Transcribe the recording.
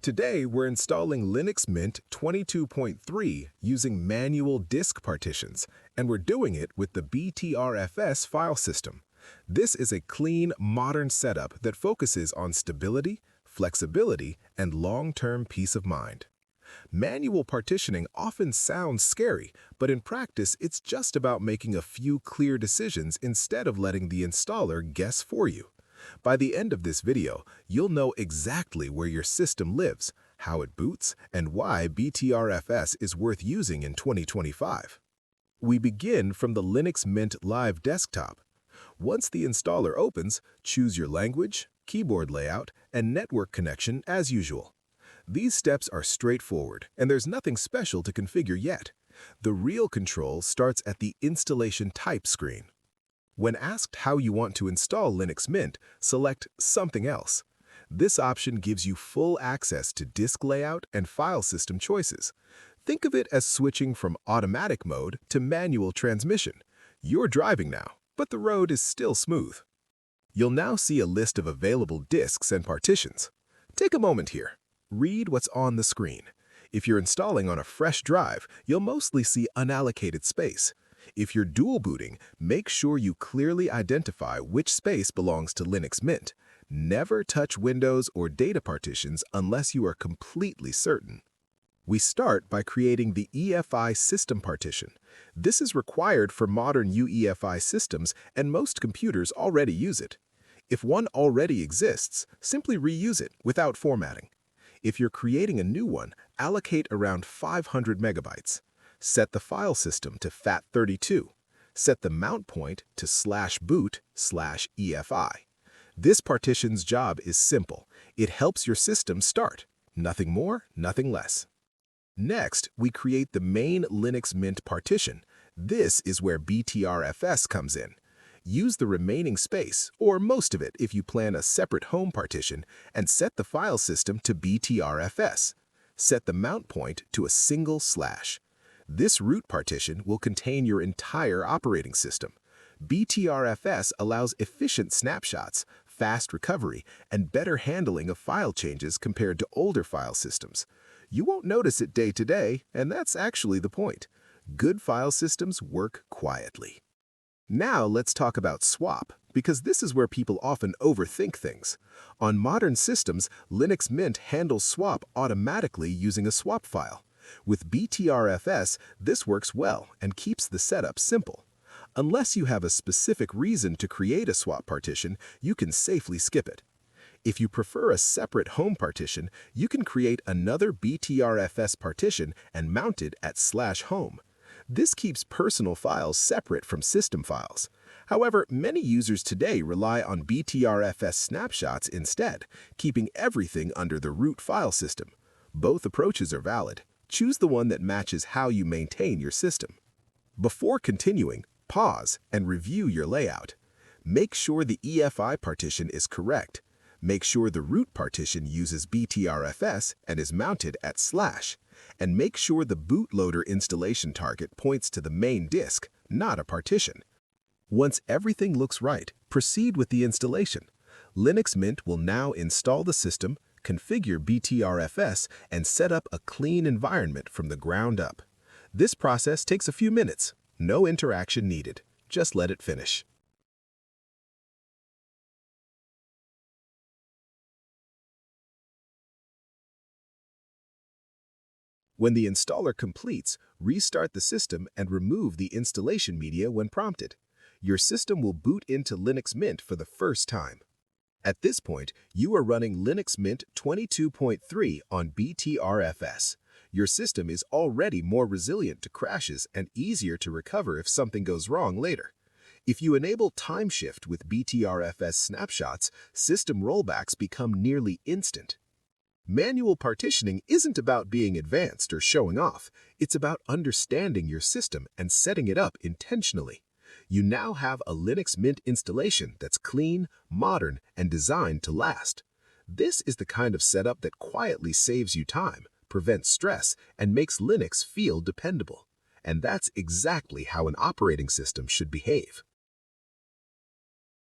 Today, we're installing Linux Mint 22.3 using manual disk partitions, and we're doing it with the BTRFS file system. This is a clean, modern setup that focuses on stability, flexibility, and long-term peace of mind. Manual partitioning often sounds scary, but in practice, it's just about making a few clear decisions instead of letting the installer guess for you. By the end of this video, you'll know exactly where your system lives, how it boots, and why BTRFS is worth using in 2025. We begin from the Linux Mint Live desktop. Once the installer opens, choose your language, keyboard layout, and network connection as usual. These steps are straightforward, and there's nothing special to configure yet. The real control starts at the Installation Type screen. When asked how you want to install Linux Mint, select Something Else. This option gives you full access to disk layout and file system choices. Think of it as switching from automatic mode to manual transmission. You're driving now, but the road is still smooth. You'll now see a list of available disks and partitions. Take a moment here. Read what's on the screen. If you're installing on a fresh drive, you'll mostly see unallocated space. If you're dual booting, make sure you clearly identify which space belongs to Linux Mint. Never touch Windows or data partitions unless you are completely certain. We start by creating the EFI system partition. This is required for modern UEFI systems, and most computers already use it. If one already exists, simply reuse it without formatting. If you're creating a new one, allocate around 500 megabytes. Set the file system to FAT32. Set the mount point to /boot/EFI. This partition's job is simple. It helps your system start. Nothing more, nothing less. Next, we create the main Linux Mint partition. This is where BTRFS comes in. Use the remaining space, or most of it if you plan a separate home partition, and set the file system to BTRFS. Set the mount point to a single slash. This root partition will contain your entire operating system. BTRFS allows efficient snapshots, fast recovery, and better handling of file changes compared to older file systems. You won't notice it day to day, and that's actually the point. Good file systems work quietly. Now let's talk about swap, because this is where people often overthink things. On modern systems, Linux Mint handles swap automatically using a swap file. With BTRFS, this works well and keeps the setup simple. Unless you have a specific reason to create a swap partition, you can safely skip it. If you prefer a separate home partition, you can create another BTRFS partition and mount it at /home. This keeps personal files separate from system files. However, many users today rely on BTRFS snapshots instead, keeping everything under the root file system. Both approaches are valid. Choose the one that matches how you maintain your system. Before continuing, pause and review your layout. Make sure the EFI partition is correct. Make sure the root partition uses BTRFS and is mounted at /, and make sure the bootloader installation target points to the main disk, not a partition. Once everything looks right, proceed with the installation. Linux Mint will now install the system, configure BTRFS, and set up a clean environment from the ground up. This process takes a few minutes. No interaction needed. Just let it finish. When the installer completes, restart the system and remove the installation media when prompted. Your system will boot into Linux Mint for the first time. At this point, you are running Linux Mint 22.3 on BTRFS. Your system is already more resilient to crashes and easier to recover if something goes wrong later. If you enable time shift with BTRFS snapshots, system rollbacks become nearly instant. Manual partitioning isn't about being advanced or showing off. It's about understanding your system and setting it up intentionally. You now have a Linux Mint installation that's clean, modern, and designed to last. This is the kind of setup that quietly saves you time, prevents stress, and makes Linux feel dependable. And that's exactly how an operating system should behave.